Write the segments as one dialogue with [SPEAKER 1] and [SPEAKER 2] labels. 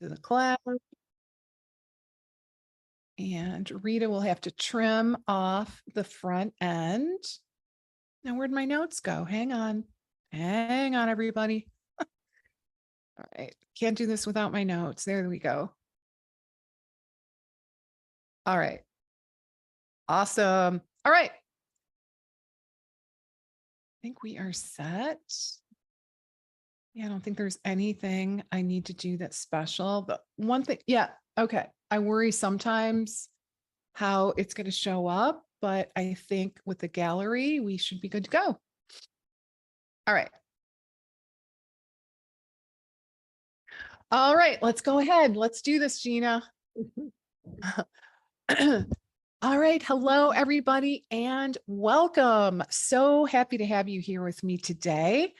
[SPEAKER 1] to the cloud. And Rita will have to trim off the front end. Now, where'd my notes go? Hang on, everybody. All right, can't do this without my notes. There we go. All right, awesome. All right, I think we are set. Yeah, I don't think there's anything I need to do that's special, but one thing, yeah, okay. I worry sometimes how it's going to show up, but I think with the gallery, we should be good to go. All right. All right, let's go ahead. Let's do this, Gina. All right. Hello, everybody, and welcome. So happy to have you here with me today.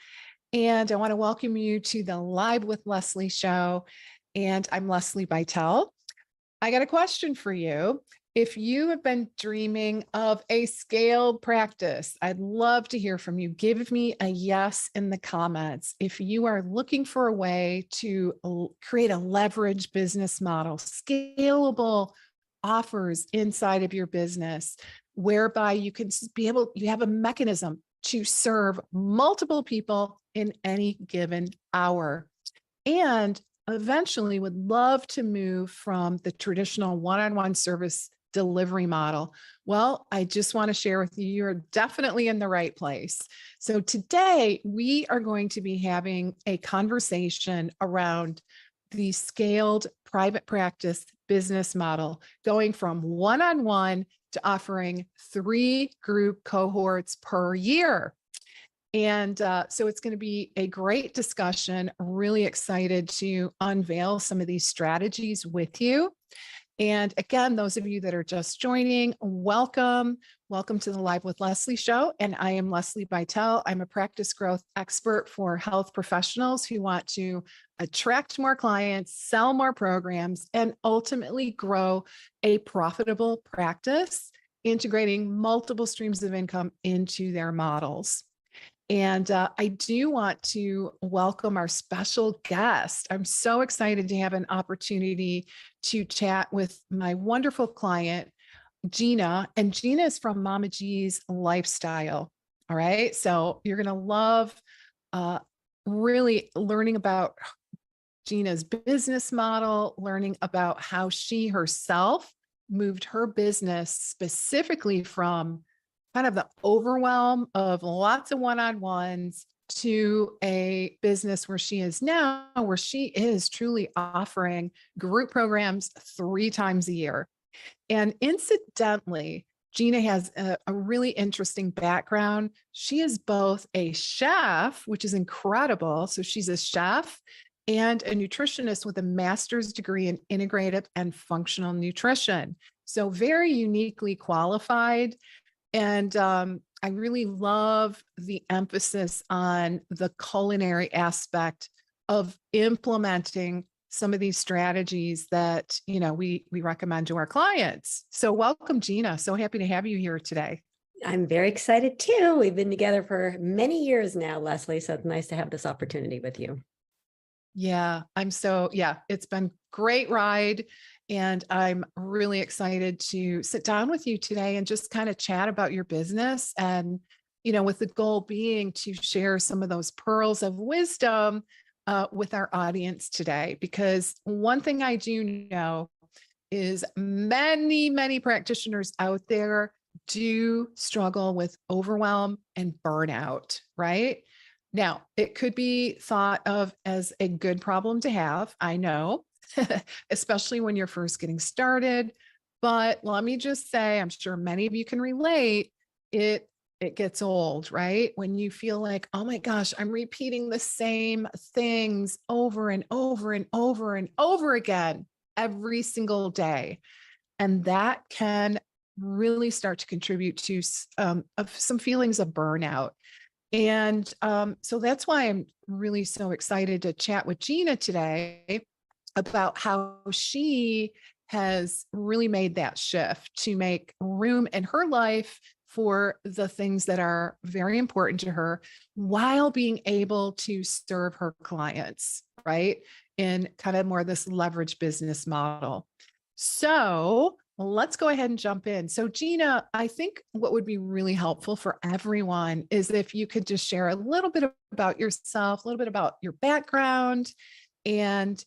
[SPEAKER 1] And I want to welcome you to the Live with Lesli show. And I'm Lesli Bitel. I got a question for you. If you have been dreaming of a scaled practice, I'd love to hear from you. Give me a yes in the comments. If you are looking for a way to create a leverage business model, scalable offers inside of your business, whereby you can you have a mechanism to serve multiple people in any given hour. And eventually would love to move from the traditional one-on-one service delivery model. Well, I just want to share with you, you're definitely in the right place. So today we are going to be having a conversation around the scaled private practice business model, going from one-on-one to offering 3 group cohorts per year. And so it's going to be a great discussion. Really excited to unveil some of these strategies with you. And again, those of you that are just joining, welcome. Welcome to the Live with Lesli show. And I am Lesli Bitel. I'm a practice growth expert for health professionals who want to attract more clients, sell more programs, and ultimately grow a profitable practice, integrating multiple streams of income into their models. And I do want to welcome our special guest. I'm so excited to have an opportunity to chat with my wonderful client, Gina. And Gina is from Mama G's Lifestyle. All right. So you're going to love really learning about Gina's business model, learning about how she herself moved her business specifically from kind of the overwhelm of lots of one-on-ones to a business where she is now, where she is truly offering group programs 3 times a year. And incidentally, Gina has a really interesting background. She is both a chef, which is incredible. So she's a chef and a nutritionist with a master's degree in integrative and functional nutrition. So very uniquely qualified. And I really love the emphasis on the culinary aspect of implementing some of these strategies that, you know, we recommend to our clients. So welcome, Gina. So happy to have you here today.
[SPEAKER 2] I'm very excited too. We've been together for many years now, Lesli. So it's nice to have this opportunity with you.
[SPEAKER 1] Yeah, it's been great ride. And I'm really excited to sit down with you today and just kind of chat about your business. And, you know, with the goal being to share some of those pearls of wisdom with our audience today. Because one thing I do know is many practitioners out there do struggle with overwhelm and burnout, right? Now, it could be thought of as a good problem to have, I know, especially when you're first getting started. But let me just say, I'm sure many of you can relate, it gets old, right? When you feel like, oh my gosh, I'm repeating the same things over and over and over and over again every single day. And that can really start to contribute to some feelings of burnout. And so that's why I'm really so excited to chat with Gina today about how she has really made that shift to make room in her life for the things that are very important to her while being able to serve her clients, right? In kind of more this leverage business model. So let's go ahead and jump in. So Gina, I think what would be really helpful for everyone is if you could just share a little bit about yourself, a little bit about your background and,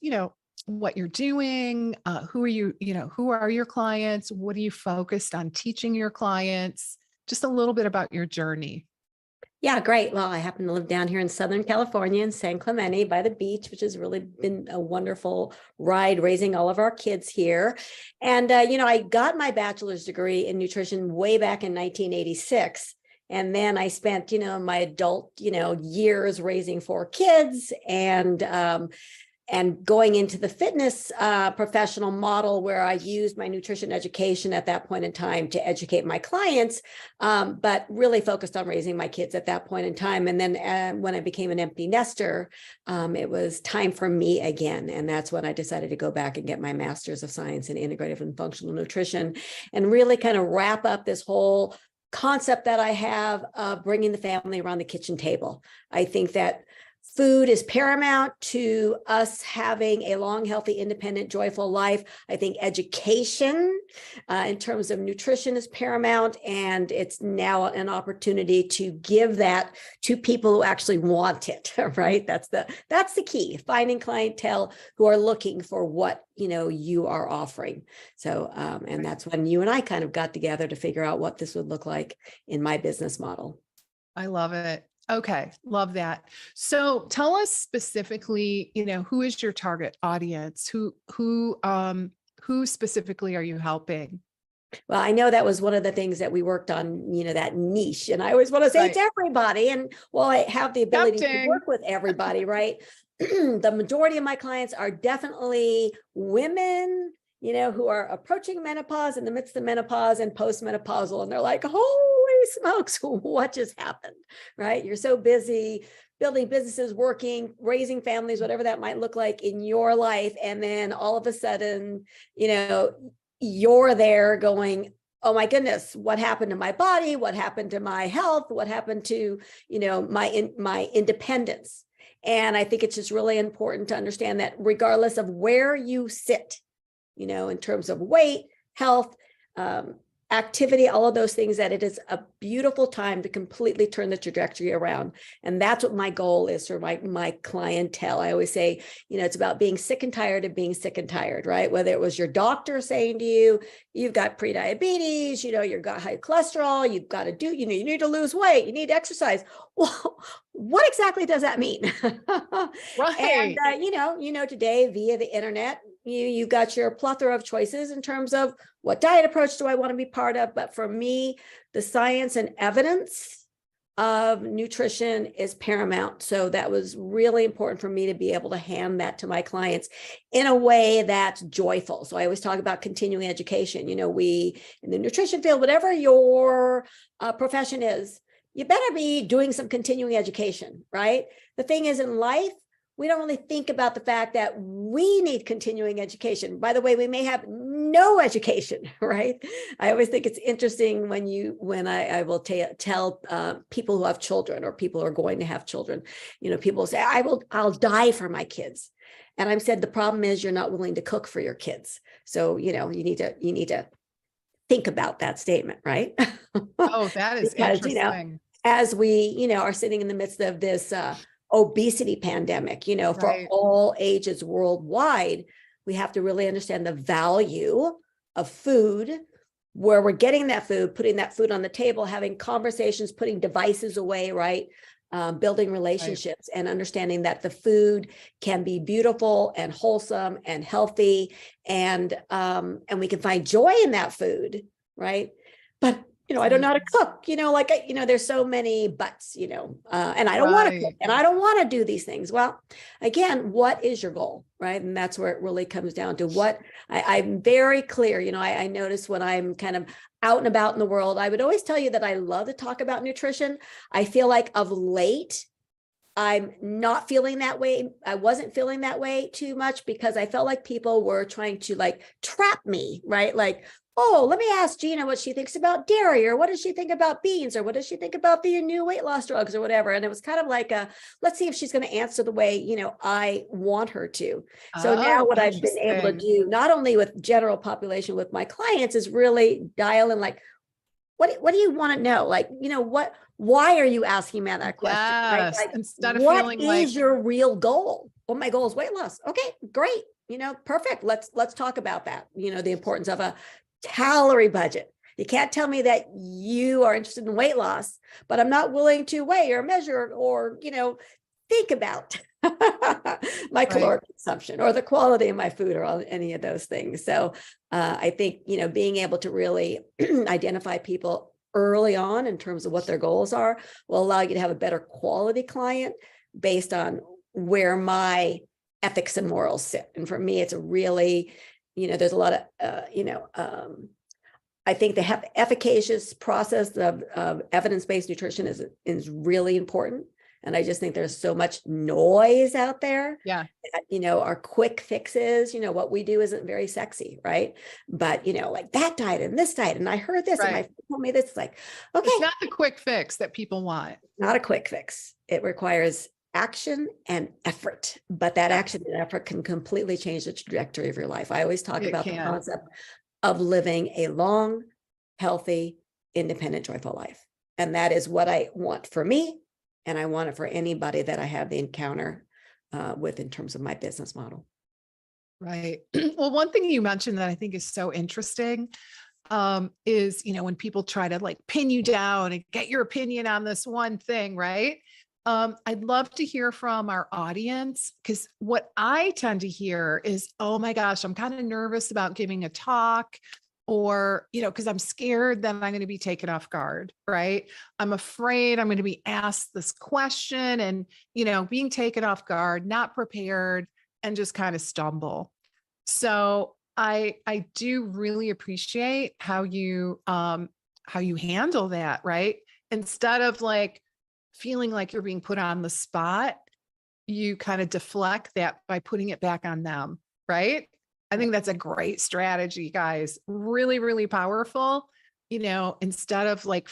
[SPEAKER 1] what you're doing, who are you, who are your clients? What are you focused on teaching your clients? Just a little bit about your journey.
[SPEAKER 2] Yeah, great. Well, I happen to live down here in Southern California in San Clemente by the beach, which has really been a wonderful ride raising all of our kids here. And, I got my bachelor's degree in nutrition way back in 1986. And then I spent, my adult, years raising 4 kids and going into the fitness professional model where I used my nutrition education at that point in time to educate my clients, but really focused on raising my kids at that point in time. And then when I became an empty nester, it was time for me again. And that's when I decided to go back and get my master's of science in integrative and functional nutrition and really kind of wrap up this whole concept that I have of bringing the family around the kitchen table. I think that food is paramount to us having a long, healthy, independent, joyful life. I think education in terms of nutrition is paramount, and it's now an opportunity to give that to people who actually want it, right? That's the key, finding clientele who are looking for what you are offering. So, and that's when you and I kind of got together to figure out what this would look like in my business model.
[SPEAKER 1] I love it. Okay. Love that. So tell us specifically, who is your target audience? Who specifically are you helping?
[SPEAKER 2] Well, I know that was one of the things that we worked on, that niche. And I always want to say
[SPEAKER 1] Right.
[SPEAKER 2] it's everybody. And while I have the ability to
[SPEAKER 1] Tempting.
[SPEAKER 2] work with everybody, right? The majority of my clients are definitely women, who are approaching menopause, in the midst of menopause and postmenopausal. And they're like, holy smokes, what just happened, right? You're so busy building businesses, working, raising families, whatever that might look like in your life. And then all of a sudden, you're there going, oh my goodness, what happened to my body? What happened to my health? What happened to, my independence? And I think it's just really important to understand that regardless of where you sit, in terms of weight, health, activity, all of those things, that it is a beautiful time to completely turn the trajectory around. And that's what my goal is for my clientele. I always say, it's about being sick and tired of being sick and tired, right? Whether it was your doctor saying to you, you've got prediabetes, you've got high cholesterol, you've got to do, you need to lose weight, you need to exercise. Well, what exactly does that mean?
[SPEAKER 1] Right.
[SPEAKER 2] And, today via the internet, you got your plethora of choices in terms of what diet approach do I want to be part of. But for me, the science and evidence of nutrition is paramount. So that was really important for me to be able to hand that to my clients in a way that's joyful. So I always talk about continuing education. We, in the nutrition field, whatever your profession is, you better be doing some continuing education, right? The thing is, in life, we don't really think about the fact that we need continuing education. By the way, we may have no education, right? I always think it's interesting when I will tell people who have children or people who are going to have children, people say, I'll die for my kids. And I've said, the problem is you're not willing to cook for your kids. So, you need to think about that statement, right?
[SPEAKER 1] Oh, that is
[SPEAKER 2] Because,
[SPEAKER 1] interesting.
[SPEAKER 2] as we, are sitting in the midst of this obesity pandemic, for
[SPEAKER 1] Right.
[SPEAKER 2] all ages worldwide, we have to really understand the value of food, where we're getting that food, putting that food on the table, having conversations, putting devices away, right? Building relationships, and understanding that the food can be beautiful and wholesome and healthy, and we can find joy in that food, right? But I don't know how to cook, there's so many buts, and I don't want to cook, and I don't want to do these things. Well, again, what is your goal, right? And that's where it really comes down to what I'm very clear. I notice when I'm kind of out and about in the world, I would always tell you that I love to talk about nutrition. I feel like of late, I'm not feeling that way. I wasn't feeling that way too much because I felt like people were trying to trap me, right? Like, oh, let me ask Gina what she thinks about dairy, or what does she think about beans, or what does she think about the new weight loss drugs or whatever. And it was kind of like let's see if she's going to answer the way, I want her to. So now
[SPEAKER 1] Oh,
[SPEAKER 2] what I've been able to
[SPEAKER 1] interesting.
[SPEAKER 2] do, not only with general population, with my clients, is really dial in like, what do you want to know? Like, why are you asking me that question? Right?
[SPEAKER 1] Yes.
[SPEAKER 2] Like,
[SPEAKER 1] Instead of
[SPEAKER 2] what
[SPEAKER 1] feeling
[SPEAKER 2] is
[SPEAKER 1] like,
[SPEAKER 2] your real goal? Well, my goal is weight loss. Okay, great. Perfect. Let's talk about that. The importance of a calorie budget. You can't tell me that you are interested in weight loss, but I'm not willing to weigh or measure or, think about my
[SPEAKER 1] right,
[SPEAKER 2] caloric consumption or the quality of my food or any of those things. So I think, being able to really identify people early on in terms of what their goals are will allow you to have a better quality client based on where my ethics and morals sit. And for me, it's a really, there's a lot of, I think the efficacious process of evidence-based nutrition is really important. And I just think there's so much noise out there
[SPEAKER 1] yeah,
[SPEAKER 2] that, our quick fixes, what we do isn't very sexy, right? But, like that diet and this diet, and I heard this and my
[SPEAKER 1] right.
[SPEAKER 2] friend told me this, it's like, okay,
[SPEAKER 1] It's not the quick fix that people want.
[SPEAKER 2] not a quick fix. It requires action and effort, but that
[SPEAKER 1] Yes,
[SPEAKER 2] action and effort can completely change the trajectory of your life. I always talk
[SPEAKER 1] it
[SPEAKER 2] about the
[SPEAKER 1] can.
[SPEAKER 2] concept of living a long, healthy, independent, joyful life. And that is what I want for me. And I want it for anybody that I have the encounter with in terms of my business model.
[SPEAKER 1] Right. Well, one thing you mentioned that I think is so interesting is, when people try to like pin you down and get your opinion on this one thing, right? I'd love to hear from our audience because what I tend to hear is, oh my gosh, I'm kind of nervous about giving a talk or, because I'm scared that I'm going to be taken off guard, right? I'm afraid I'm going to be asked this question and, being taken off guard, not prepared and just kind of stumble. So I do really appreciate how you handle that, right? Instead of like feeling like you're being put on the spot, you kind of deflect that by putting it back on them, right? I think that's a great strategy, guys. Really, really powerful. Instead of like,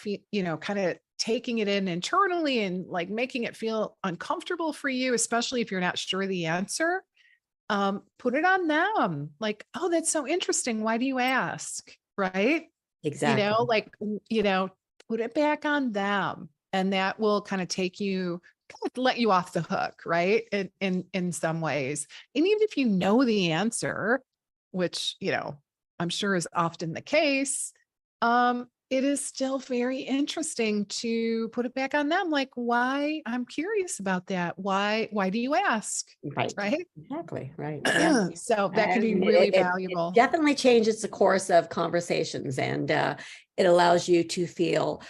[SPEAKER 1] kind of taking it in internally and like making it feel uncomfortable for you, especially if you're not sure the answer, put it on them. Like, oh, that's so interesting. Why do you ask? Right.
[SPEAKER 2] Exactly.
[SPEAKER 1] Like, put it back on them. And that will kind of let you off the hook, right? In some ways. And even if you know the answer, which, I'm sure is often the case, it is still very interesting to put it back on them. Like, why? I'm curious about that. Why do you ask?
[SPEAKER 2] Right.
[SPEAKER 1] Right.
[SPEAKER 2] Exactly. Right. Yeah.
[SPEAKER 1] So that can be
[SPEAKER 2] And
[SPEAKER 1] really
[SPEAKER 2] it
[SPEAKER 1] valuable.
[SPEAKER 2] definitely changes the course of conversations, and it allows you to feel,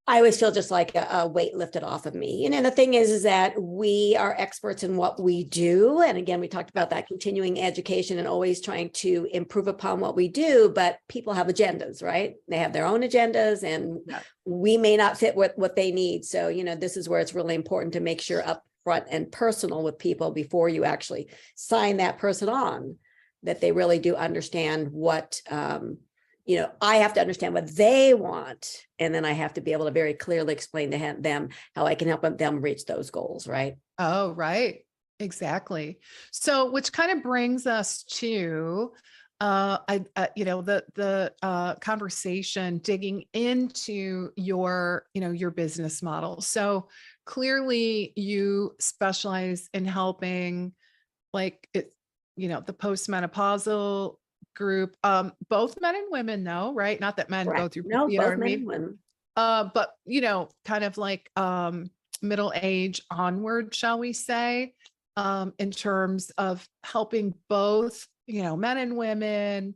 [SPEAKER 2] I always feel just like a weight lifted off of me. The thing is that we are experts in what we do. And again, we talked about that continuing education and always trying to improve upon what we do, but people have agendas, right? They have their own agendas and
[SPEAKER 1] Yeah.
[SPEAKER 2] we may not fit with what they need. So, this is where it's really important to make sure upfront and personal with people before you actually sign that person on, that they really do understand what, I have to understand what they want. And then I have to be able to very clearly explain to them how I can help them reach those goals. Right.
[SPEAKER 1] Oh, right. Exactly. So, which kind of brings us to, the conversation digging into your business model. So clearly you specialize in helping like it, the postmenopausal group, both men and women though, right? Not that men go
[SPEAKER 2] Correct.
[SPEAKER 1] through,
[SPEAKER 2] No,
[SPEAKER 1] you know what
[SPEAKER 2] both
[SPEAKER 1] I
[SPEAKER 2] men
[SPEAKER 1] mean?
[SPEAKER 2] and women.
[SPEAKER 1] But kind of like middle age onward, shall we say, in terms of helping both, men and women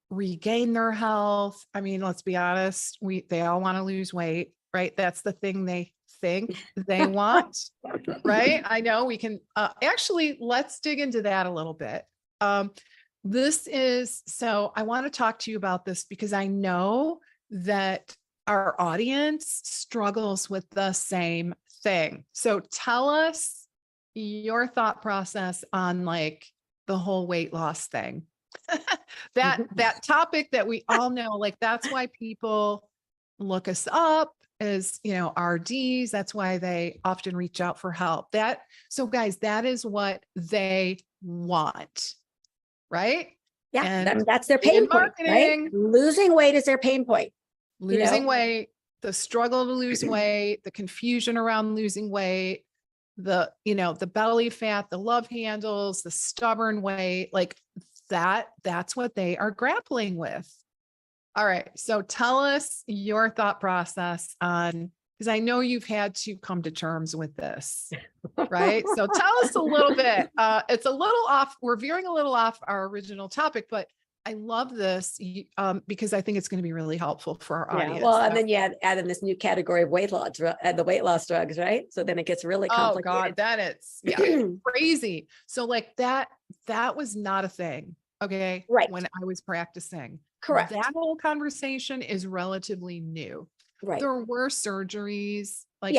[SPEAKER 1] regain their health. I mean, let's be honest, they all want to lose weight, right? That's the thing they think they want, right? I know we can actually let's dig into that a little bit. So I want to talk to you about this because I know that our audience struggles with the same thing. So tell us your thought process on like the whole weight loss thing. that topic that we all know, like that's why people look us up as, RDs. That's why they often reach out for help. So guys, that is what they want, right?
[SPEAKER 2] Yeah,
[SPEAKER 1] And
[SPEAKER 2] that's their
[SPEAKER 1] in
[SPEAKER 2] pain point, right?
[SPEAKER 1] marketing,
[SPEAKER 2] Losing weight is their pain point.
[SPEAKER 1] losing weight, the struggle to lose weight, the confusion around losing weight, the belly fat, the love handles, the stubborn weight, like that's what they are grappling with. All right. So tell us your thought process on, because I know you've had to come to terms with this, right? So tell us a little bit. It's a little off. We're veering a little off our original topic, but I love this because I think it's going to be really helpful for our audience.
[SPEAKER 2] Well, and then you add in this new category of weight loss, the weight loss drugs, right? So then it gets really complicated.
[SPEAKER 1] Oh God, then it's crazy. So like that was not a thing. Okay.
[SPEAKER 2] Right.
[SPEAKER 1] When I was practicing.
[SPEAKER 2] Correct.
[SPEAKER 1] That whole conversation is relatively new.
[SPEAKER 2] Right.
[SPEAKER 1] There were surgeries like,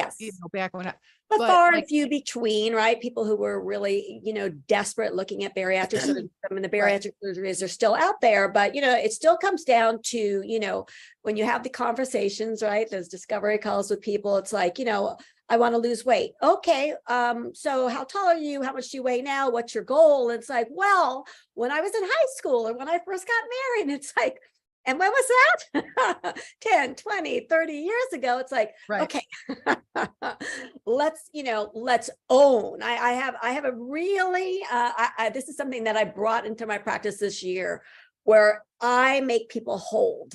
[SPEAKER 1] back when
[SPEAKER 2] but far and few between, right? People who were really, desperate looking at bariatric surgery. I mean, the bariatric surgeries are still out there, but, it still comes down to, when you have the conversations, right? Those discovery calls with people, it's like, I want to lose weight. Okay. So how tall are you? How much do you weigh now? What's your goal? And it's like, well, when I was in high school or when I first got married, it's like, and when was that? 10, 20, 30 years ago. It's like, okay, let's own. I have a really, this is something that I brought into my practice this year where I make people hold,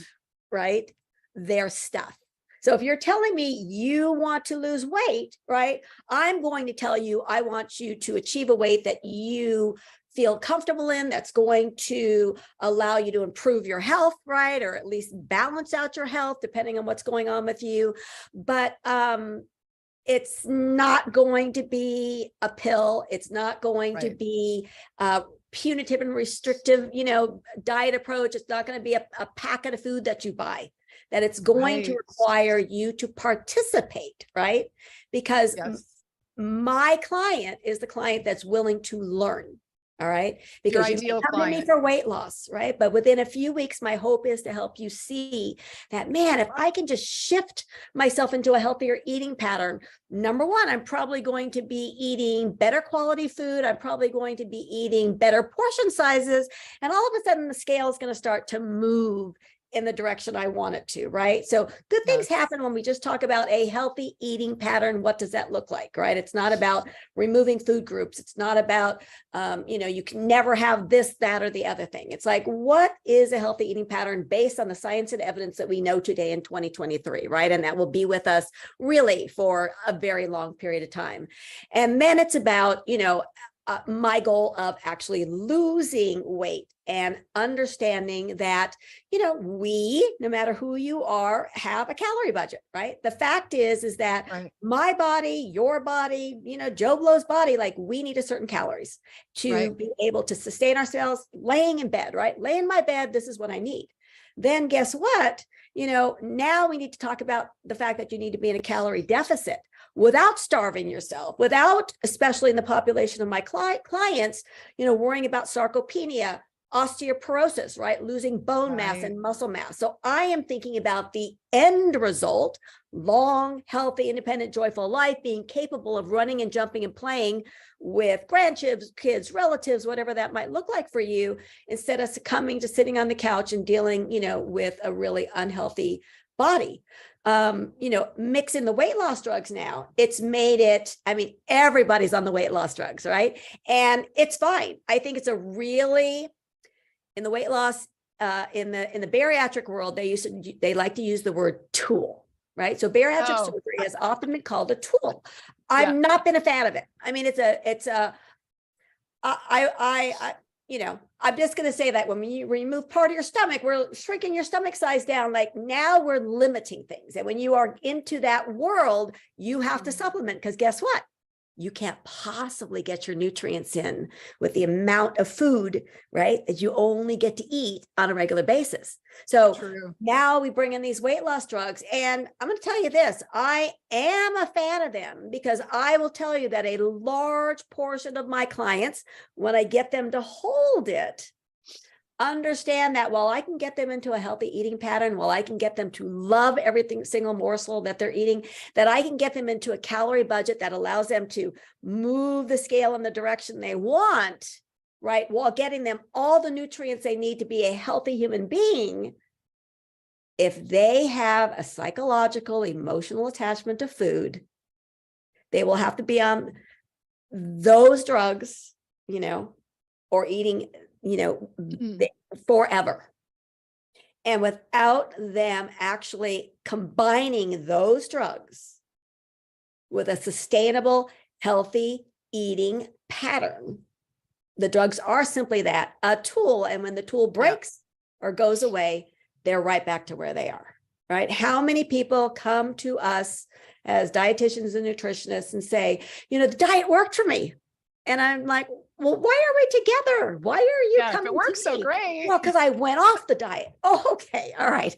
[SPEAKER 2] right, their stuff. So if you're telling me you want to lose weight, right, I'm going to tell you, I want you to achieve a weight that you feel comfortable in, that's going to allow you to improve your health, right? Or at least balance out your health, depending on what's going on with you. But it's not going to be a pill. It's not going to be punitive and restrictive, diet approach. It's not going to be a packet of food that you buy. That it's going to require you to participate, right? Because my client is the client that's willing to learn. All right. Because you come to me for weight loss, right? But within a few weeks, my hope is to help you see that, man, if I can just shift myself into a healthier eating pattern, number one, I'm probably going to be eating better quality food. I'm probably going to be eating better portion sizes. And all of a sudden the scale is going to start to move in the direction I want it to, right? So good things happen when we just talk about a healthy eating pattern. What does that look like, right? It's not about removing food groups. It's not about, you can never have this, that, or the other thing. It's like, what is a healthy eating pattern based on the science and evidence that we know today in 2023, right? And that will be with us really for a very long period of time. And then it's about, my goal of actually losing weight and understanding that, we, no matter who you are, have a calorie budget, right? The fact is that my body, your body, Joe Blow's body, like we need a certain calories to be able to sustain ourselves laying in bed, right? Lay in my bed. This is what I need. Then guess what? Now we need to talk about the fact that you need to be in a calorie deficit without starving yourself, without, especially in the population of my clients, worrying about sarcopenia, osteoporosis, right? Losing bone mass and muscle mass. So I am thinking about the end result, long, healthy, independent, joyful life, being capable of running and jumping and playing with grandkids, kids, relatives, whatever that might look like for you, instead of succumbing to sitting on the couch and dealing, with a really unhealthy body. Mix in the weight loss drugs now, it's made it, everybody's on the weight loss drugs, right? And it's fine. I think it's a really, in the weight loss, in the bariatric world, they like to use the word tool, right? So bariatric surgery has often been called a tool. I've not been a fan of it. I'm just going to say that when you remove part of your stomach, we're shrinking your stomach size down. Like now we're limiting things. And when you are into that world, you have to supplement, because guess what? You can't possibly get your nutrients in with the amount of food, right, that you only get to eat on a regular basis. So now we bring in these weight loss drugs. And I'm going to tell you this, I am a fan of them, because I will tell you that a large portion of my clients, when I get them to hold it, understand that while I can get them into a healthy eating pattern, while I can get them to love everything single morsel that they're eating, that I can get them into a calorie budget that allows them to move the scale in the direction they want, right? While getting them all the nutrients they need to be a healthy human being. If they have a psychological, emotional attachment to food, they will have to be on those drugs, or eating, forever. And without them actually combining those drugs with a sustainable, healthy eating pattern, the drugs are simply that, a tool. And when the tool breaks or goes away, they're right back to where they are, right? How many people come to us as dietitians and nutritionists and say, the diet worked for me. And I'm like, well, why are we together? Why are you coming?
[SPEAKER 1] It works so great.
[SPEAKER 2] Well, because I went off the diet. Oh, okay. All right.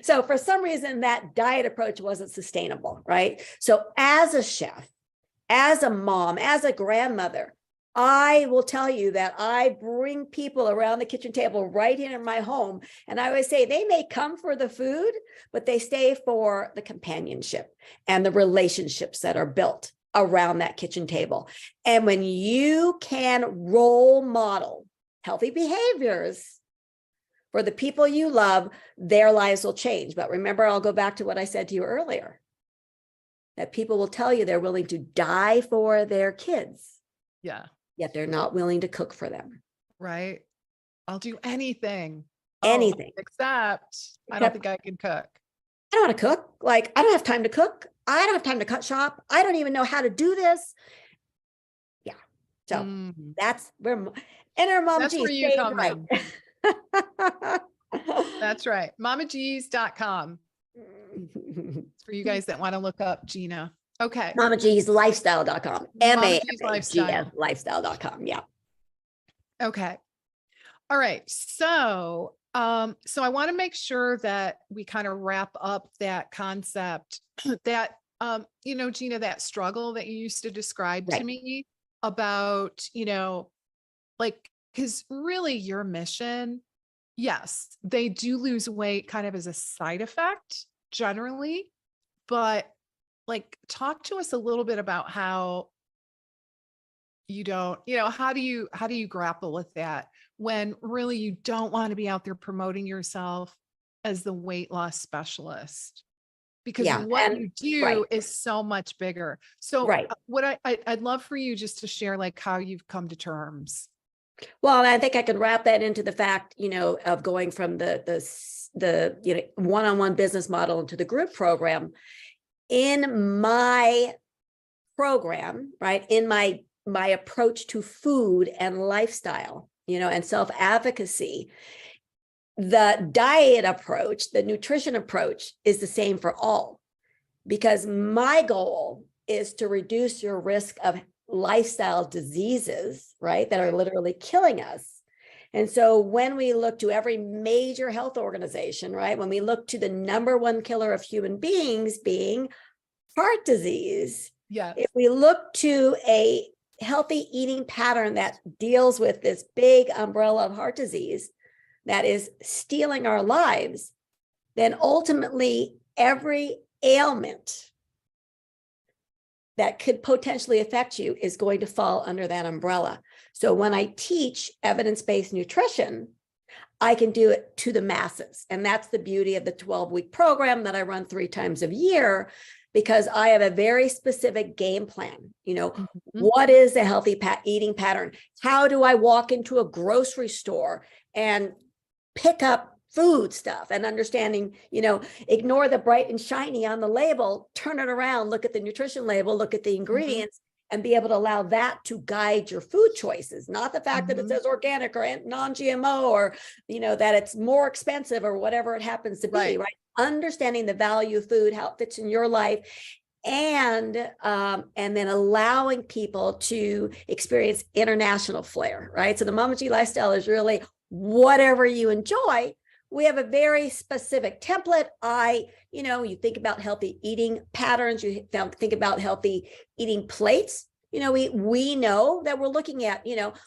[SPEAKER 2] So for some reason, that diet approach wasn't sustainable, right? So as a chef, as a mom, as a grandmother, I will tell you that I bring people around the kitchen table right here in my home. And I always say they may come for the food, but they stay for the companionship and the relationships that are built around that kitchen table. And when you can role model healthy behaviors for the people you love, their lives will change. But remember, I'll go back to what I said to you earlier, that people will tell you they're willing to die for their kids.
[SPEAKER 1] Yeah.
[SPEAKER 2] Yet they're not willing to cook for them.
[SPEAKER 1] Right. I'll do anything.
[SPEAKER 2] Anything.
[SPEAKER 1] Except I don't think I can cook.
[SPEAKER 2] I don't want to cook. Like, I don't have time to cook. I don't have time to cut shop. I don't even know how to do this. Yeah. So that's where inner Mama
[SPEAKER 1] That's
[SPEAKER 2] G
[SPEAKER 1] where you come
[SPEAKER 2] right.
[SPEAKER 1] in. That's right. MamaG's.com. It's for you guys that want to look up Gina. Okay.
[SPEAKER 2] MamaG'sLifestyle.com.
[SPEAKER 1] MamaG'sLifestyle.
[SPEAKER 2] Lifestyle.com. Yeah.
[SPEAKER 1] Okay. All right. So I want to make sure that we kind of wrap up that concept that, Gina, that struggle that you used to describe to me about, because really your mission, yes, they do lose weight kind of as a side effect generally, but talk to us a little bit about how you don't, how do you grapple with that when really you don't want to be out there promoting yourself as the weight loss specialist? Because what you do is so much bigger. So what I'd love for you just to share how you've come to terms.
[SPEAKER 2] Well, I think I could wrap that into the fact, of going from the one-on-one business model into the group program. In my program, right, in my approach to food and lifestyle, and self-advocacy, the diet approach, the nutrition approach is the same for all, because my goal is to reduce your risk of lifestyle diseases, right, that are literally killing us. And so when we look to every major health organization, right, when we look to the number one killer of human beings being heart disease, if we look to a healthy eating pattern that deals with this big umbrella of heart disease that is stealing our lives, then ultimately every ailment that could potentially affect you is going to fall under that umbrella. So when I teach evidence-based nutrition, I can do it to the masses. And that's the beauty of the 12-week program that I run 3 times a year, because I have a very specific game plan. What is a healthy eating pattern? How do I walk into a grocery store and pick up food stuff and understanding, ignore the bright and shiny on the label, turn it around, look at the nutrition label, look at the ingredients, and be able to allow that to guide your food choices, not the fact that it says organic or non-GMO or, that it's more expensive or whatever it happens to be, right? Understanding the value of food, how it fits in your life, and then allowing people to experience international flair, right? So the Mama G lifestyle is really whatever you enjoy. We have a very specific template. You think about healthy eating patterns, you think about healthy eating plates. we know that we're looking at,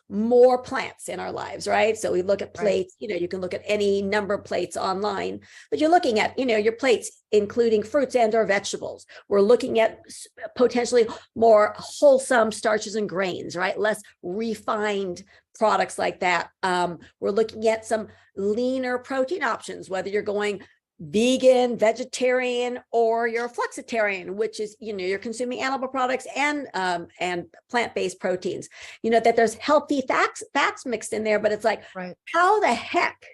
[SPEAKER 2] more plants in our lives, right? So we look at plates, you can look at any number of plates online, but you're looking at, your plates, including fruits and or vegetables. We're looking at potentially more wholesome starches and grains, right? Less refined products like that. We're looking at some leaner protein options, whether you're going vegan, vegetarian, or you're a flexitarian, which is, you're consuming animal products and plant-based proteins, that there's healthy fats mixed in there, but it's like, how the heck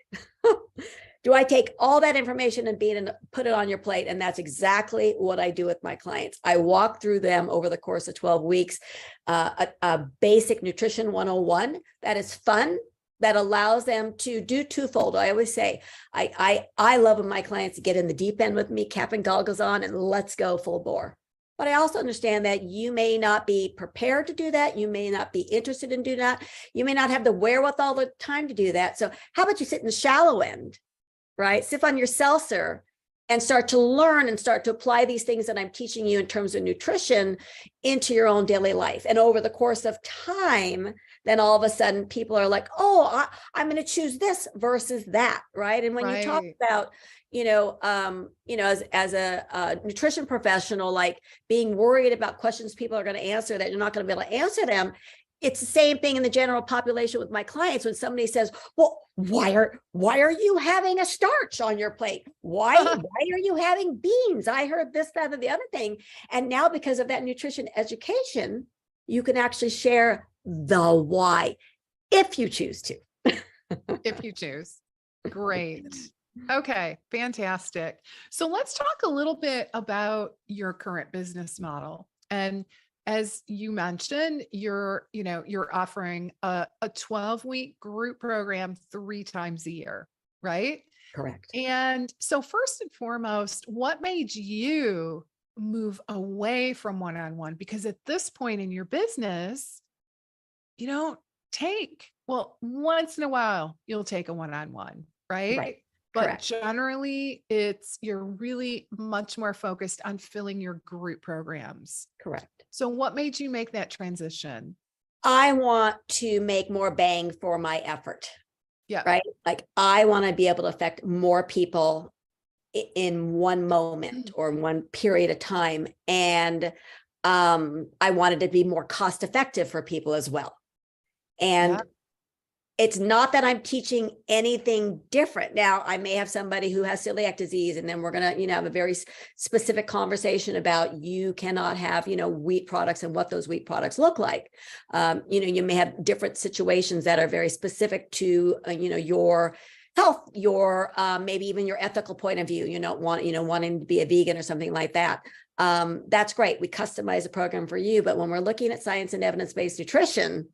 [SPEAKER 2] do I take all that information and put it on your plate? And that's exactly what I do with my clients. I walk through them over the course of 12 weeks, a basic nutrition 101 that is fun, that allows them to do twofold. I always say, I love when my clients get in the deep end with me, cap and goggles on, and let's go full bore. But I also understand that you may not be prepared to do that. You may not be interested in doing that. You may not have the wherewithal, the time to do that. So how about you sit in the shallow end, right? Sip on your seltzer and start to learn and start to apply these things that I'm teaching you in terms of nutrition into your own daily life. And over the course of time, then all of a sudden people are like, oh, I'm going to choose this versus that, right? And when you talk about, as a nutrition professional, like being worried about questions people are going to answer that you're not going to be able to answer them, it's the same thing in the general population with my clients. When somebody says, well, why are you having a starch on your plate? Why are you having beans? I heard this, that, and the other thing. And now because of that nutrition education, you can actually share the why, if you choose to.
[SPEAKER 1] If you choose. Great. Okay, fantastic. So let's talk a little bit about your current business model. And as you mentioned, you're offering a 12-week group program 3 times a year, right?
[SPEAKER 2] Correct.
[SPEAKER 1] And so first and foremost, what made you move away from one-on-one? Because at this point in your business, you don't once in a while, you'll take a one-on-one, right? But
[SPEAKER 2] Correct.
[SPEAKER 1] generally you're really much more focused on filling your group programs.
[SPEAKER 2] Correct.
[SPEAKER 1] So what made you make that transition?
[SPEAKER 2] I want to make more bang for my effort.
[SPEAKER 1] Yeah.
[SPEAKER 2] Right. Like I want to be able to affect more people in one moment or one period of time. And I wanted to be more cost effective for people as well. And it's not that I'm teaching anything different. Now, I may have somebody who has celiac disease, and then we're going to, have a very specific conversation about you cannot have, wheat products and what those wheat products look like. You may have different situations that are very specific to, your health, your maybe even your ethical point of view, wanting to be a vegan or something like that. That's great. We customize a program for you. But when we're looking at science and evidence-based nutrition,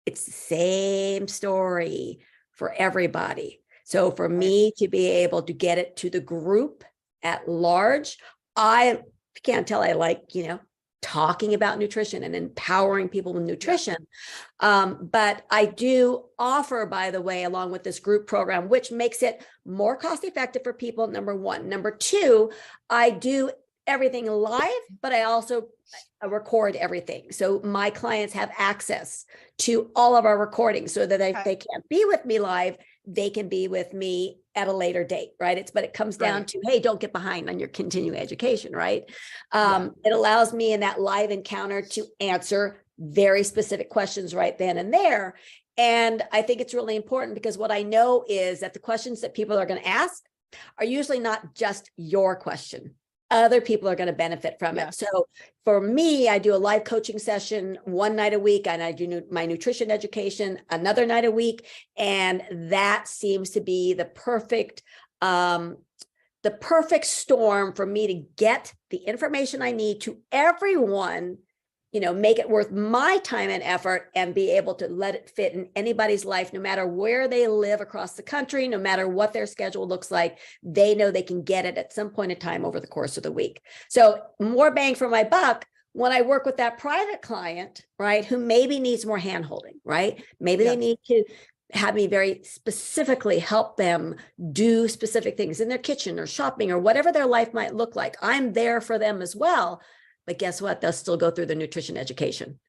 [SPEAKER 2] it's the same story for everybody. So for me to be able to get it to the group at large, I can't tell I like, talking about nutrition and empowering people with nutrition. But I do offer, by the way, along with this group program, which makes it more cost effective for people, number one. Number two, I do everything live, but I also record everything. So my clients have access to all of our recordings so that if they can't be with me live, they can be with me at a later date, right? But it comes down to, hey, don't get behind on your continuing education, right? It allows me in that live encounter to answer very specific questions right then and there. And I think it's really important because what I know is that the questions that people are going to ask are usually not just your question. Other people are going to benefit from it. So for me, I do a live coaching session one night a week, and I do my nutrition education another night a week. And that seems to be the perfect storm for me to get the information I need to everyone, make it worth my time and effort and be able to let it fit in anybody's life, no matter where they live across the country, no matter what their schedule looks like, they know they can get it at some point in time over the course of the week. So more bang for my buck when I work with that private client, right, who maybe needs more handholding, right? Maybe they need to have me very specifically help them do specific things in their kitchen or shopping or whatever their life might look like. I'm there for them as well. But guess what? They'll still go through the nutrition education.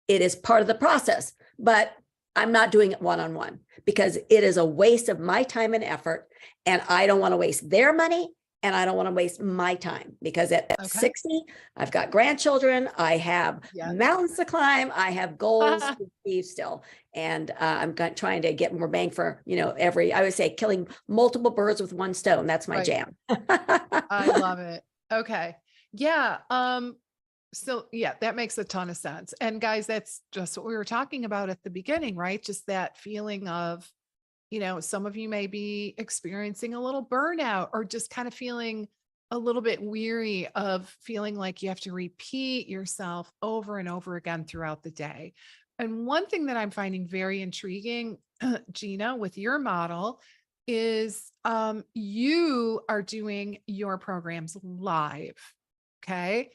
[SPEAKER 2] it is part of the process, but I'm not doing it one-on-one because it is a waste of my time and effort. And I don't want to waste their money. And I don't want to waste my time because at
[SPEAKER 1] Okay.
[SPEAKER 2] 60, I've got grandchildren. I have
[SPEAKER 1] Yeah.
[SPEAKER 2] mountains to climb. I have goals to achieve still. And I'm trying to get more bang for, I would say killing multiple birds with one stone. That's my
[SPEAKER 1] Right.
[SPEAKER 2] jam.
[SPEAKER 1] I love it. Okay. Yeah. So yeah, that makes a ton of sense. And guys, that's just what we were talking about at the beginning, right? Just that feeling of, some of you may be experiencing a little burnout or just kind of feeling a little bit weary of feeling like you have to repeat yourself over and over again throughout the day. And one thing that I'm finding very intriguing, Gina, with your model is you are doing your programs live. Okay.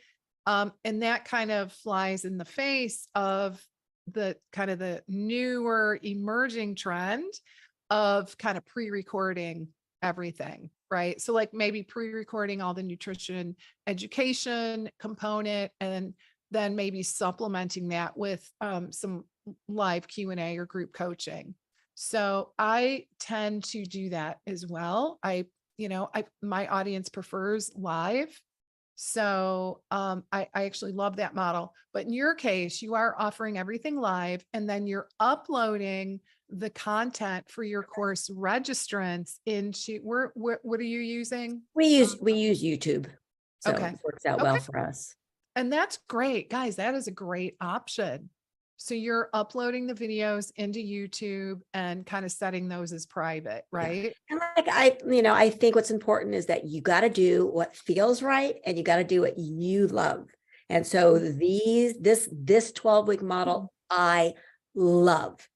[SPEAKER 1] And that kind of flies in the face of the kind of the newer emerging trend of kind of pre-recording everything, right? So like maybe pre-recording all the nutrition education component and then maybe supplementing that with some live Q&A or group coaching. So I tend to do that as well. My audience prefers live. So I actually love that model. But in your case, you are offering everything live and then you're uploading the content for your course registrants into what are you using?
[SPEAKER 2] We use YouTube. So
[SPEAKER 1] Okay.
[SPEAKER 2] it works out
[SPEAKER 1] Okay.
[SPEAKER 2] well for us.
[SPEAKER 1] And that's great, guys. That is a great option. So you're uploading the videos into YouTube and kind of setting those as private, right?
[SPEAKER 2] And I think what's important is that you got to do what feels right and you got to do what you love. And so this 12-week model, I love.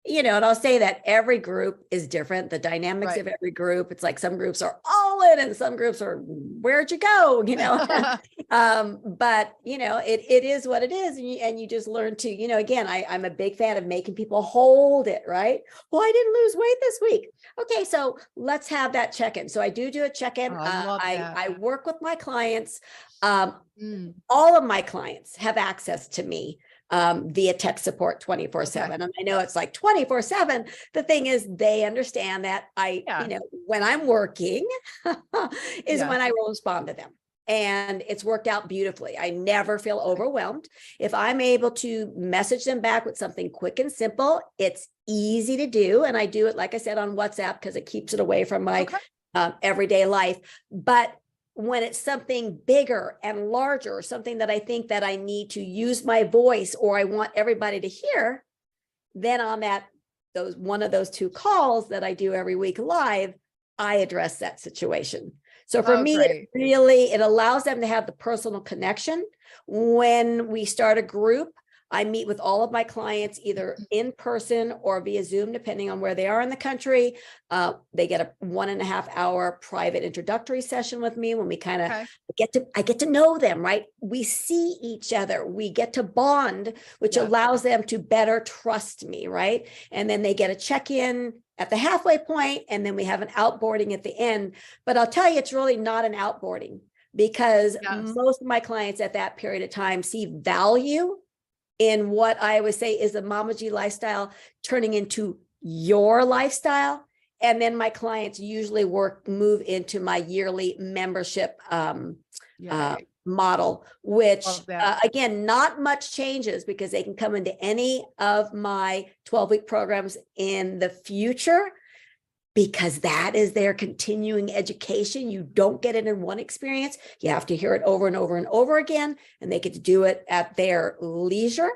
[SPEAKER 2] And I'll say that every group is different. The dynamics
[SPEAKER 1] Right.
[SPEAKER 2] of every group, it's like some groups are all in and some groups are, where'd you go? But it is what it is. And you just learn to, again, I'm a big fan of making people hold it, right? Well, I didn't lose weight this week. Okay, so let's have that check-in. So I do a check-in.
[SPEAKER 1] Oh, I love that.
[SPEAKER 2] I work with my clients.
[SPEAKER 1] Mm.
[SPEAKER 2] All of my clients have access to me via tech support 24/7.
[SPEAKER 1] Okay.
[SPEAKER 2] And I know it's like 24/7. The thing is, they understand that when I'm working is when I will respond to them. And it's worked out beautifully. I never feel overwhelmed. If I'm able to message them back with something quick and simple, it's easy to do. And I do it, like I said, on WhatsApp because it keeps it away from my everyday life. But when it's something bigger and larger, or something that I think that I need to use my voice or I want everybody to hear, then on one of those 2 calls that I do every week live, I address that situation. So for me, it allows them to have the personal connection. When we start a group, I meet with all of my clients either in person or via Zoom, depending on where they are in the country. They get a 1.5 hour private introductory session with me when we kind of I get to know them, right? We see each other. We get to bond, which allows them to better trust me, right? And then they get a check-in at the halfway point, and then we have an outboarding at the end. But I'll tell you, it's really not an outboarding because most of my clients at that period of time see value in what I always say is the Mama G lifestyle turning into your lifestyle. And then my clients usually move into my yearly membership model, which again, not much changes because they can come into any of my 12-week programs in the future because that is their continuing education. You don't get it in one experience. You have to hear it over and over and over again, and they get to do it at their leisure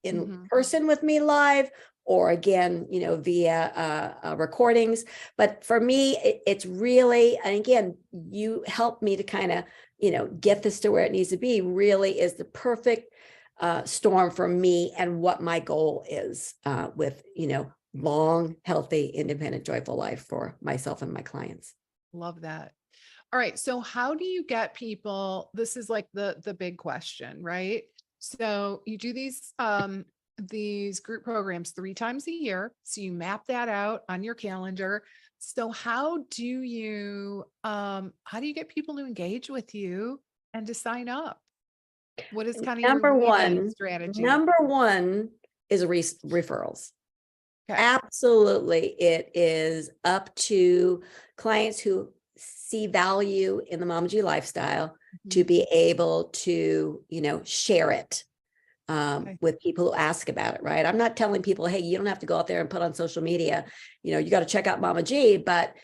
[SPEAKER 2] in person with me live, or again, via recordings. But for me, it's really, and again, you help me to kind of, get this to where it needs to be, really is the perfect storm for me and what my goal is with, long, healthy, independent, joyful life for myself and my clients.
[SPEAKER 1] Love that. All right. So how do you get people? This is like the big question, right? So you do these group programs 3 times a year. So you map that out on your calendar. So how do you get people to engage with you and to sign up? What is kind of your
[SPEAKER 2] Number
[SPEAKER 1] lead-in
[SPEAKER 2] one,
[SPEAKER 1] strategy?
[SPEAKER 2] number one is referrals.
[SPEAKER 1] Okay.
[SPEAKER 2] Absolutely. It is up to clients who see value in the Mama G lifestyle to
[SPEAKER 1] Mhm.
[SPEAKER 2] be able to, share it
[SPEAKER 1] Okay.
[SPEAKER 2] with people who ask about it, right? I'm not telling people, hey, you don't have to go out there and put on social media, you got to check out Mama G, but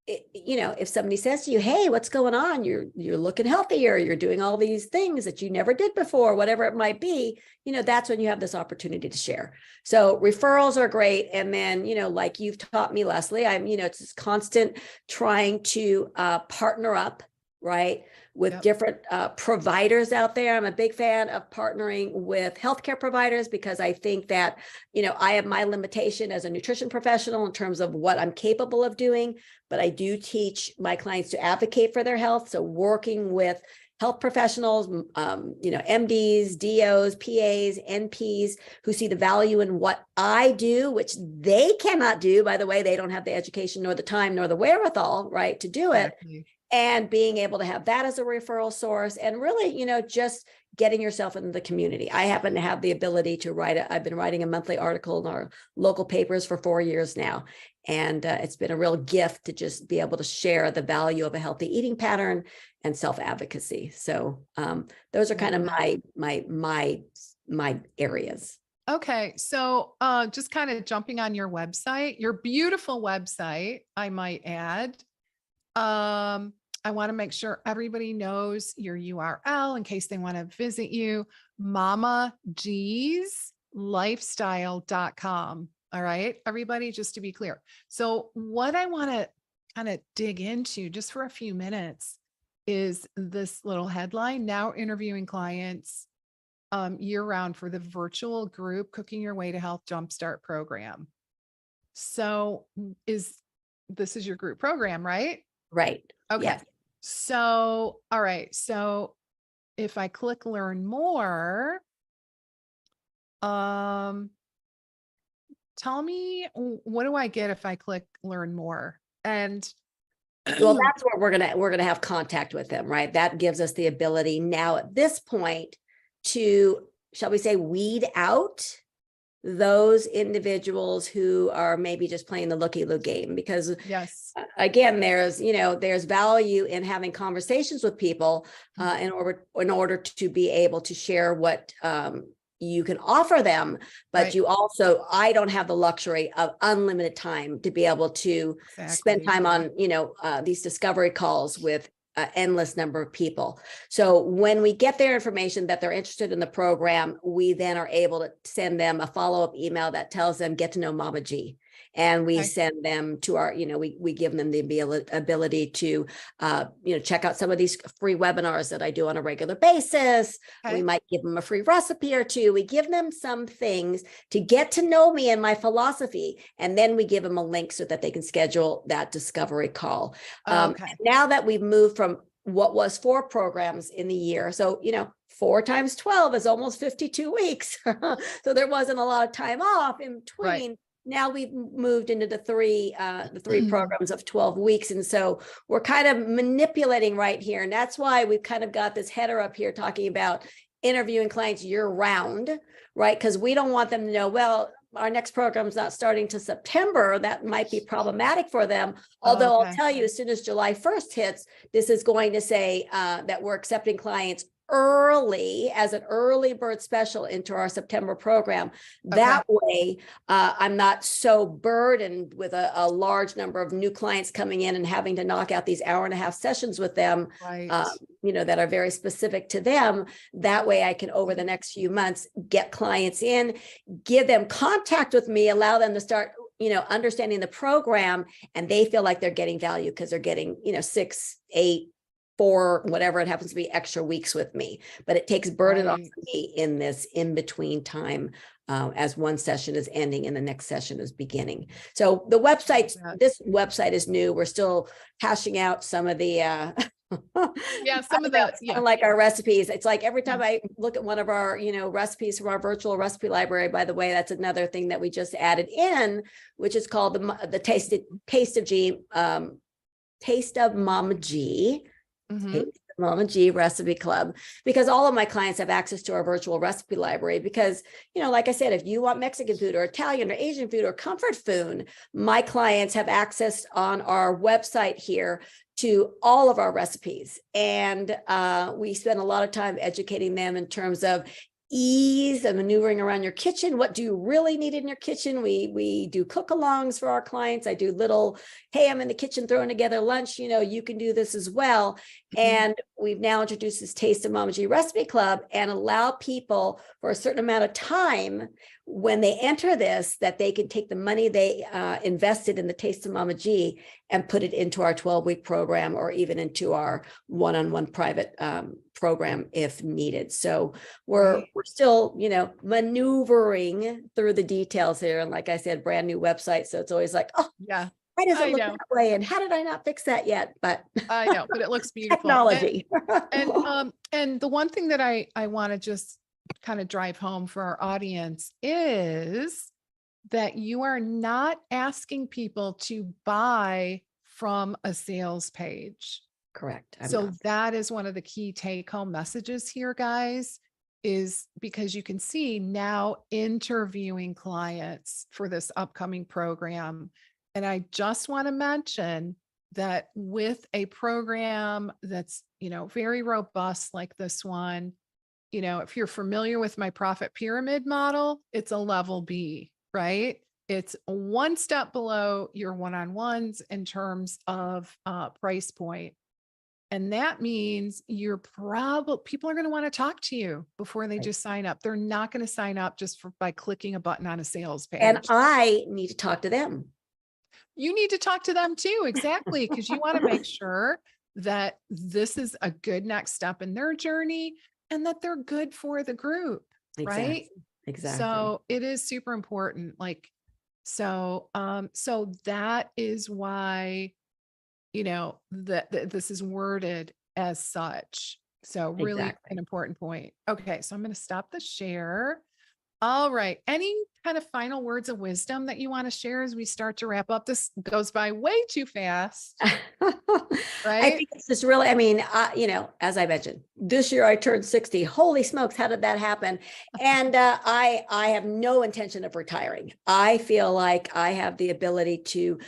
[SPEAKER 2] if somebody says to you, hey, what's going on? You're looking healthier, you're doing all these things that you never did before, whatever it might be, that's when you have this opportunity to share. So referrals are great. And then, like you've taught me, Leslie, it's this constant trying to partner up, right, with
[SPEAKER 1] Yep.
[SPEAKER 2] different providers out there. I'm a big fan of partnering with healthcare providers because I think that, I have my limitation as a nutrition professional in terms of what I'm capable of doing, but I do teach my clients to advocate for their health. So working with health professionals, MDs, DOs, PAs, NPs who see the value in what I do, which they cannot do. By the way, they don't have the education nor the time nor the wherewithal, right, to do it.
[SPEAKER 1] Exactly.
[SPEAKER 2] And being able to have that as a referral source and really, just getting yourself into the community. I happen to have the ability to I've been writing a monthly article in our local papers for 4 years now. And it's been a real gift to just be able to share the value of a healthy eating pattern and self-advocacy. So those are kind of my areas.
[SPEAKER 1] Okay. So just kind of jumping on your website, your beautiful website, I might add. I want to make sure everybody knows your URL in case they want to visit you, mamagslifestyle.com. All right, everybody, just to be clear. So what I want to kind of dig into just for a few minutes is this little headline, now interviewing clients year round for the virtual group Cooking Your Way to Health Jumpstart program. So this is your group program, right?
[SPEAKER 2] Right.
[SPEAKER 1] Okay.
[SPEAKER 2] Yes.
[SPEAKER 1] So, all right. So if I click learn more, tell me, what do I get if I click learn more? And
[SPEAKER 2] well, that's where we're going to have contact with them, right? That gives us the ability now at this point to, shall we say, weed out those individuals who are maybe just playing the looky-loo game, because
[SPEAKER 1] yes,
[SPEAKER 2] again, there's value in having conversations with people in order to be able to share what you can offer them, but
[SPEAKER 1] right.
[SPEAKER 2] you also, I don't have the luxury of unlimited time to be able to spend
[SPEAKER 1] Exactly.
[SPEAKER 2] time on, these discovery calls with endless number of people. So when we get their information that they're interested in the program, we then are able to send them a follow-up email that tells them, get to know Mama G. And we
[SPEAKER 1] Okay.
[SPEAKER 2] send them to our, we give them the ability to, check out some of these free webinars that I do on a regular basis.
[SPEAKER 1] Okay.
[SPEAKER 2] We might give them a free recipe or two. We give them some things to get to know me and my philosophy. And then we give them a link so that they can schedule that discovery call.
[SPEAKER 1] Okay.
[SPEAKER 2] Now that we've moved from what was 4 programs in the year. So, 4 times 12 is almost 52 weeks. So there wasn't a lot of time off in between.
[SPEAKER 1] Right.
[SPEAKER 2] Now we've moved into the three programs of 12 weeks. And so we're kind of manipulating right here. And that's why we've kind of got this header up here talking about interviewing clients year round, right? Because we don't want them to know, well, our next program's not starting to September. That might be problematic for them. Although
[SPEAKER 1] Okay.
[SPEAKER 2] I'll tell you, as soon as July 1st hits, this is going to say that we're accepting clients early as an early bird special into our September program. That way, I'm not so burdened with a large number of new clients coming in and having to knock out these hour-and-a-half sessions with them,
[SPEAKER 1] Right.
[SPEAKER 2] that are very specific to them. That way I can, over the next few months, get clients in, give them contact with me, allow them to start understanding the program, and they feel like they're getting value because they're getting 6, 8, 4, whatever it happens to be, extra weeks with me. But it takes burden off of me in this in-between time as one session is ending and the next session is beginning. So the website, this website is new. We're still hashing out some of the
[SPEAKER 1] some of the
[SPEAKER 2] like our recipes. It's like every time I look at one of our recipes from our virtual recipe library, by the way, that's another thing that we just added in, which is called the taste of Mama G. Taste Mama G Recipe Club, because all of my clients have access to our virtual recipe library. Because, like I said, if you want Mexican food or Italian or Asian food or comfort food, my clients have access on our website here to all of our recipes. And we spend a lot of time educating them in terms of ease and maneuvering around your kitchen. What do you really need in your kitchen? We do cook-alongs for our clients. I do little, hey, I'm in the kitchen throwing together lunch. You can do this as well. And we've now introduced this Taste of Mama G Recipe Club and allow people for a certain amount of time when they enter this, that they can take the money they invested in the Taste of Mama G and put it into our 12-week program, or even into our one-on-one private program if needed. So we're still, maneuvering through the details here. And like I said, brand new website. So it's always like, oh,
[SPEAKER 1] Yeah.
[SPEAKER 2] why does it look
[SPEAKER 1] know.
[SPEAKER 2] that way? And how did I not fix that yet? But
[SPEAKER 1] I know, but it looks beautiful.
[SPEAKER 2] Technology.
[SPEAKER 1] And the one thing that I want to just kind of drive home for our audience is that you are not asking people to buy from a sales page.
[SPEAKER 2] Correct.
[SPEAKER 1] So that is one of the key take home messages here, guys, is because you can see now interviewing clients for this upcoming program. And I just want to mention that with a program that's, very robust like this one, if you're familiar with my profit pyramid model, it's a level B, right? It's one step below your one-on-ones in terms of price point. And that means people are going to want to talk to you before they just sign up. They're not going to sign up just by clicking a button on a sales page.
[SPEAKER 2] And I need to talk to them.
[SPEAKER 1] You need to talk to them too. Exactly. Because you want to make sure that this is a good next step in their journey and that they're good for the group. Right.
[SPEAKER 2] Exactly.
[SPEAKER 1] So it is super important. So that is why, that this is worded as such. So really an important point. Okay. So I'm going to stop the share. All right. Any kind of final words of wisdom that you want to share as we start to wrap up? This goes by way too fast.
[SPEAKER 2] I think it's just really, as I mentioned, this year I turned 60. Holy smokes, how did that happen? And I have no intention of retiring. I feel like I have the ability to,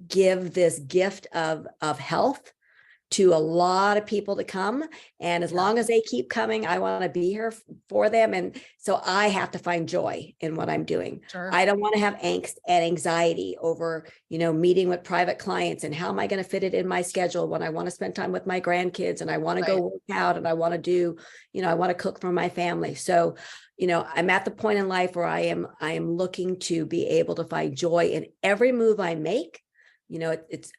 [SPEAKER 2] give this gift of health to a lot of people to come. And as long as they keep coming, I want to be here for them. And so I have to find joy in what I'm doing.
[SPEAKER 1] Sure.
[SPEAKER 2] I don't want to have angst and anxiety over, meeting with private clients and how am I going to fit it in my schedule when I want to spend time with my grandkids and I want to go work out and I want to do, I want to cook for my family. So, I'm at the point in life where I am looking to be able to find joy in every move I make.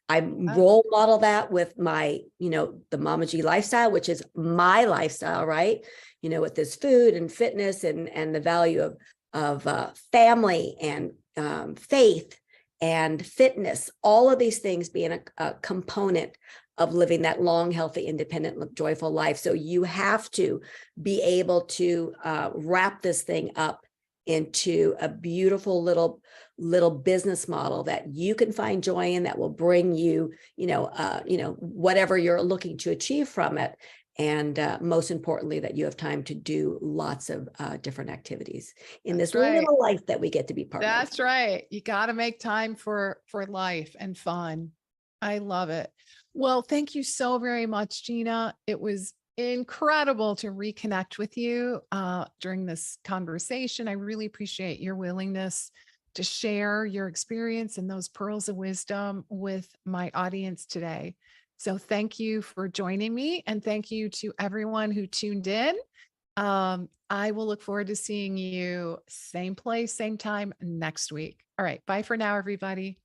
[SPEAKER 2] I role model that with my, the Mama G lifestyle, which is my lifestyle, right? With this food and fitness and the value of family and faith and fitness, all of these things being a component of living that long, healthy, independent, joyful life. So you have to be able to wrap this thing up into a beautiful little business model that you can find joy in, that will bring you, whatever you're looking to achieve from it. And most importantly, that you have time to do lots of different activities in this little life that we get to be part of.
[SPEAKER 1] That's right. You got to make time for life and fun. I love it. Well, thank you so very much, Gina. It was incredible to reconnect with you during this conversation. I really appreciate your willingness to share your experience and those pearls of wisdom with my audience today. So thank you for joining me, and thank you to everyone who tuned in. I will look forward to seeing you same place, same time next week. All right. Bye for now, everybody.